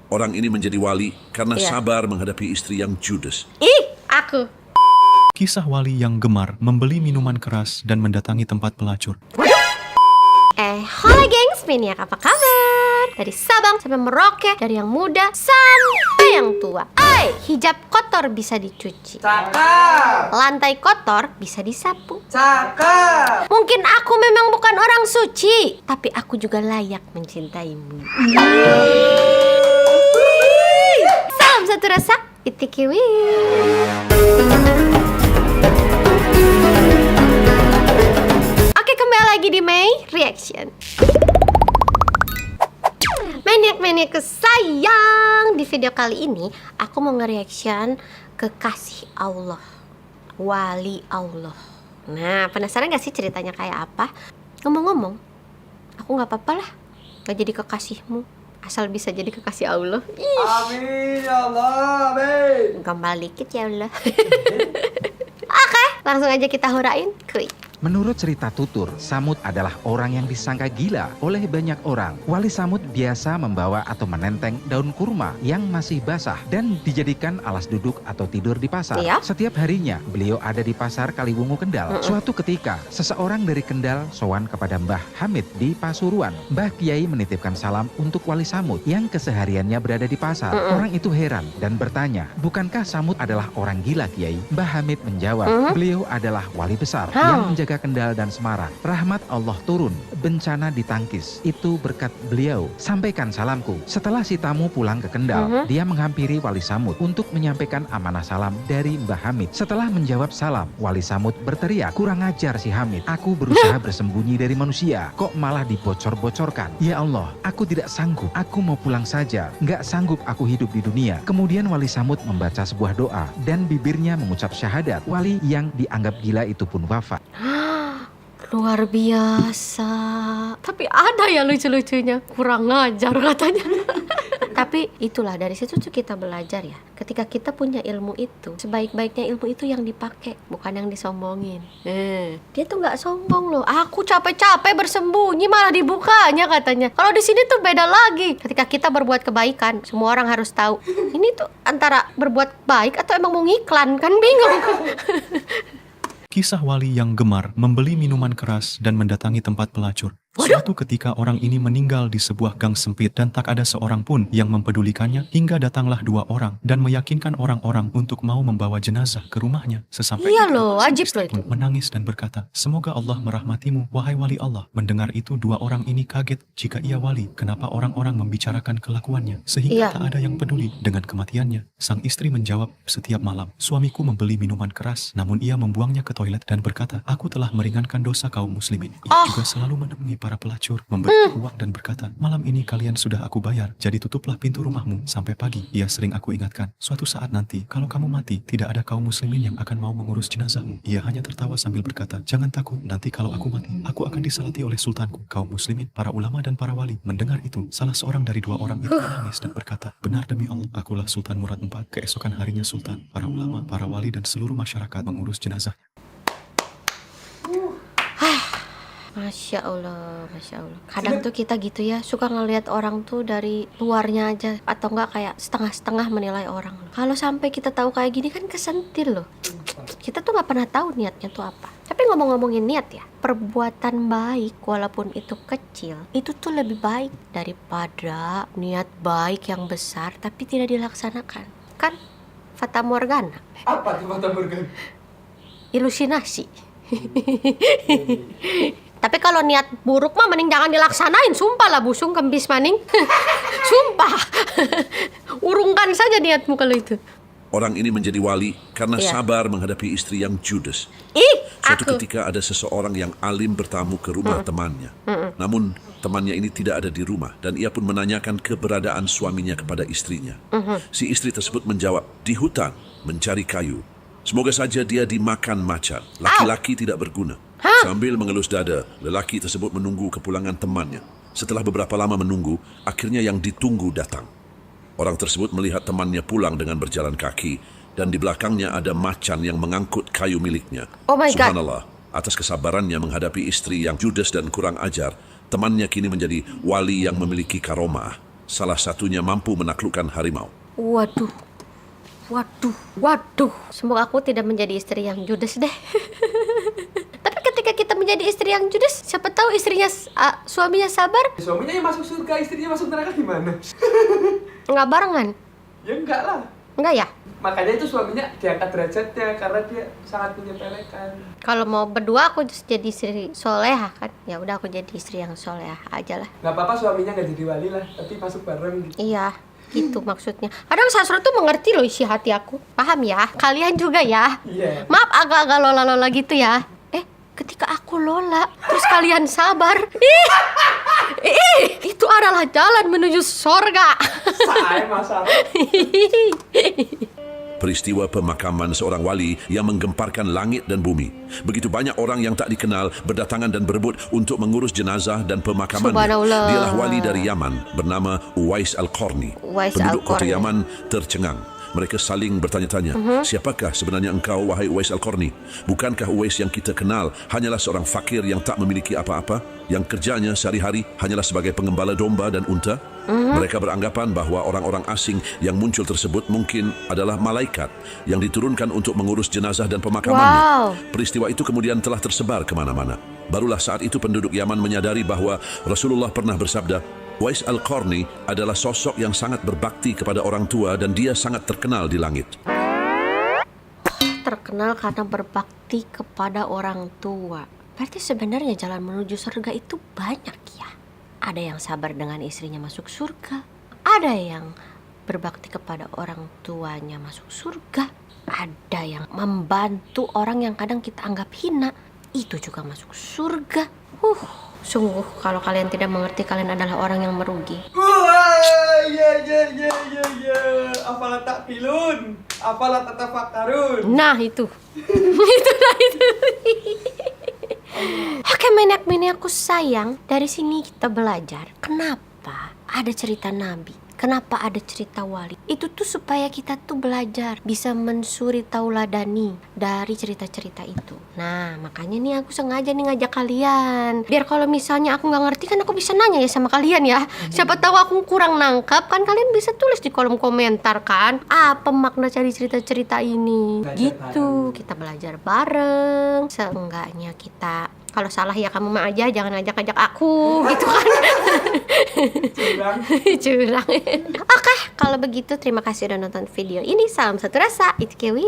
Orang ini menjadi wali karena sabar menghadapi istri yang judes. Ih, aku. Kisah wali yang gemar membeli minuman keras dan mendatangi tempat pelacur. Halo gengs, Maniak, apa kabar? Dari Sabang sampai Merauke, dari yang muda sampai yang tua. Hijab kotor bisa dicuci. Cakep. Lantai kotor bisa disapu. Cakep. Mungkin aku memang bukan orang suci, tapi aku juga layak mencintaimu. Salam satu rasa, Itikiwi. Oke, kembali lagi di May Reaction. Maniak-maniakku sayang, di video kali ini aku mau nge-reaction kekasih Allah, wali Allah. Nah, penasaran gak sih ceritanya kayak apa? Ngomong-ngomong, aku gak apa-apa lah gak jadi kekasihmu, asal bisa jadi kekasih Allah. Amin ya Allah, amin. Gambal dikit ya Allah. Oke, langsung aja kita hurain. Kuy. Menurut cerita tutur, Samud adalah orang yang disangka gila oleh banyak orang. Wali Samud biasa membawa atau menenteng daun kurma yang masih basah dan dijadikan alas duduk atau tidur di pasar. Iya. Setiap harinya beliau ada di pasar Kaliwungu Kendal. Suatu ketika, seseorang dari Kendal sowan kepada Mbah Hamid di Pasuruan. Mbah Kiai menitipkan salam untuk Wali Samud yang kesehariannya berada di pasar. Orang itu heran dan bertanya, "Bukankah Samud adalah orang gila, Kiai?" Mbah Hamid menjawab, "Beliau adalah wali besar yang menjaga Kendal dan Semarang. Rahmat Allah turun, bencana ditangkis. Itu berkat beliau. Sampaikan salamku." Setelah si tamu pulang ke Kendal, dia menghampiri Wali Samud untuk menyampaikan amanah salam dari Mbah Hamid. Setelah menjawab salam, Wali Samud berteriak, "Kurang ajar si Hamid. Aku berusaha bersembunyi dari manusia, kok malah dibocor-bocorkan. Ya Allah, aku tidak sanggup. Aku mau pulang saja. Nggak sanggup aku hidup di dunia." Kemudian Wali Samud membaca sebuah doa dan bibirnya mengucap syahadat. Wali yang dianggap gila itu pun wafat. Luar biasa. Tapi ada ya lucu-lucunya. Kurang ngajar katanya. Tapi itulah, dari situ tuh kita belajar ya. Ketika kita punya ilmu itu, sebaik-baiknya ilmu itu yang dipakai, bukan yang disombongin. Dia tuh nggak sombong loh. Aku capek-capek bersembunyi malah dibukanya katanya. Kalau di sini tuh beda lagi. Ketika kita berbuat kebaikan, semua orang harus tahu. Ini tuh antara berbuat baik atau emang mau ngiklan, kan bingung. Kisah wali yang gemar membeli minuman keras dan mendatangi tempat pelacur. Suatu ketika orang ini meninggal di sebuah gang sempit dan tak ada seorang pun yang mempedulikannya, hingga datanglah dua orang dan meyakinkan orang-orang untuk mau membawa jenazah ke rumahnya. Sesampainya loh, wajib loh itu. menangis dan berkata, "Semoga Allah merahmatimu, wahai wali Allah." Mendengar itu, dua orang ini kaget. Jika ia wali, kenapa orang-orang membicarakan kelakuannya sehingga tak ada yang peduli dengan kematiannya? Sang istri menjawab, "Setiap malam suamiku membeli minuman keras, namun ia membuangnya ke toilet dan berkata, 'Aku telah meringankan dosa kaum muslimin.' Ia juga selalu menemui para pelacur, memberi uang dan berkata, 'Malam ini kalian sudah aku bayar, jadi tutuplah pintu rumahmu sampai pagi.' Ia sering aku ingatkan, 'Suatu saat nanti, kalau kamu mati, tidak ada kaum muslimin yang akan mau mengurus jenazahmu.' Ia hanya tertawa sambil berkata, 'Jangan takut, nanti kalau aku mati, aku akan disalati oleh sultanku, kaum muslimin, para ulama dan para wali.' Mendengar itu, salah seorang dari dua orang itu menangis dan berkata, 'Benar demi Allah, akulah Sultan Murad IV.' Keesokan harinya sultan, para ulama, para wali dan seluruh masyarakat mengurus jenazahnya. Masya Allah, Masya Allah. Kadang tuh kita gitu ya, suka ngelihat orang tuh dari luarnya aja, atau enggak kayak setengah-setengah menilai orang. Kalau sampai kita tahu kayak gini kan kesentil loh. Kita tuh nggak pernah tahu niatnya tuh apa. Tapi ngomong-ngomongin niat ya, perbuatan baik walaupun itu kecil, itu tuh lebih baik daripada niat baik yang besar tapi tidak dilaksanakan. Kan Fata Morgana, Apa tuh mata bergan? ilusinasi. Tapi kalau niat buruk mah mending jangan dilaksanain. Sumpah lah busung kempis maning. Sumpah. Urungkan saja niatmu kalau itu. Orang ini menjadi wali karena sabar menghadapi istri yang judes. Suatu ketika ada seseorang yang alim bertamu ke rumah temannya. Namun temannya ini tidak ada di rumah dan ia pun menanyakan keberadaan suaminya kepada istrinya. Si istri tersebut menjawab, "Di hutan mencari kayu. Semoga saja dia dimakan macan. Laki-laki tidak berguna." Sambil mengelus dada, lelaki tersebut menunggu kepulangan temannya. Setelah beberapa lama menunggu, akhirnya yang ditunggu datang. Orang tersebut melihat temannya pulang dengan berjalan kaki, dan di belakangnya ada macan yang mengangkut kayu miliknya. Oh my God. Subhanallah, atas kesabarannya menghadapi istri yang judes dan kurang ajar, temannya kini menjadi wali yang memiliki karomah. Salah satunya mampu menaklukkan harimau. Waduh. Semoga aku tidak menjadi istri yang judes deh. Tapi ketika kita menjadi istri yang judes, siapa tahu istrinya, suaminya sabar. Suaminya yang masuk surga, istrinya masuk neraka gimana? Nggak barengan? Ya enggak lah. Enggak ya? Makanya itu suaminya diangkat derajatnya karena dia sangat menyepelekan. Kalau mau berdua aku jadi istri soleha kan. Ya udah aku jadi istri yang soleha aja lah. Nggak apa-apa suaminya nggak jadi wali lah, tapi masuk bareng gitu. Iya, gitu maksudnya. Kadang Sasro tuh mengerti loh isi hati aku. Paham ya? Kalian juga ya. Iya. Maaf agak-agak lola-lola gitu ya. Ketika aku lola, terus kalian sabar. Itu adalah jalan menuju sorga. Saya masalah. Peristiwa pemakaman seorang wali yang menggemparkan langit dan bumi. Begitu banyak orang yang tak dikenal berdatangan dan berebut untuk mengurus jenazah dan pemakamannya. Subhanallah. Dialah wali dari Yaman bernama Uwais Al-Qarni. Uwais Penduduk kota Al-Qarni. Yaman tercengang. Mereka saling bertanya-tanya, siapakah sebenarnya engkau, wahai Uwais Al-Qarni? Bukankah Uwais yang kita kenal hanyalah seorang fakir yang tak memiliki apa-apa, yang kerjanya sehari-hari hanyalah sebagai pengembala domba dan unta? Mereka beranggapan bahwa orang-orang asing yang muncul tersebut mungkin adalah malaikat yang diturunkan untuk mengurus jenazah dan pemakamannya. Wow. Peristiwa itu kemudian telah tersebar kemana-mana. Barulah saat itu penduduk Yaman menyadari bahwa Rasulullah pernah bersabda, Uwais Al-Qarni adalah sosok yang sangat berbakti kepada orang tua dan dia sangat terkenal di langit. Terkenal karena berbakti kepada orang tua. Berarti sebenarnya jalan menuju surga itu banyak ya. Ada yang sabar dengan istrinya masuk surga. Ada yang berbakti kepada orang tuanya masuk surga. Ada yang membantu orang yang kadang kita anggap hina. Itu juga masuk surga. Sungguh kalau kalian tidak mengerti, kalian adalah orang yang merugi. Wah, ya. Apalah takilun, apalah tatafakkarun. Nah itu. itu. Oke, menek-menek aku sayang. Dari sini kita belajar kenapa ada cerita Nabi. Kenapa ada cerita wali? Itu tuh supaya kita tuh belajar, bisa mensuri tauladani dari cerita-cerita itu. Nah, makanya nih aku sengaja nih ngajak kalian. Biar kalau misalnya aku nggak ngerti kan aku bisa nanya ya sama kalian ya. Siapa tahu aku kurang nangkap kan kalian bisa tulis di kolom komentar kan. Apa makna cari cerita-cerita ini? Belajar Gitu, kita belajar bareng. Seenggaknya kita, kalau salah ya kamu mah aja, jangan ngajak-ngajak aku gitu kan. Curang. Oke, kalau begitu terima kasih udah nonton video ini. Salam satu rasa, it's Kewi.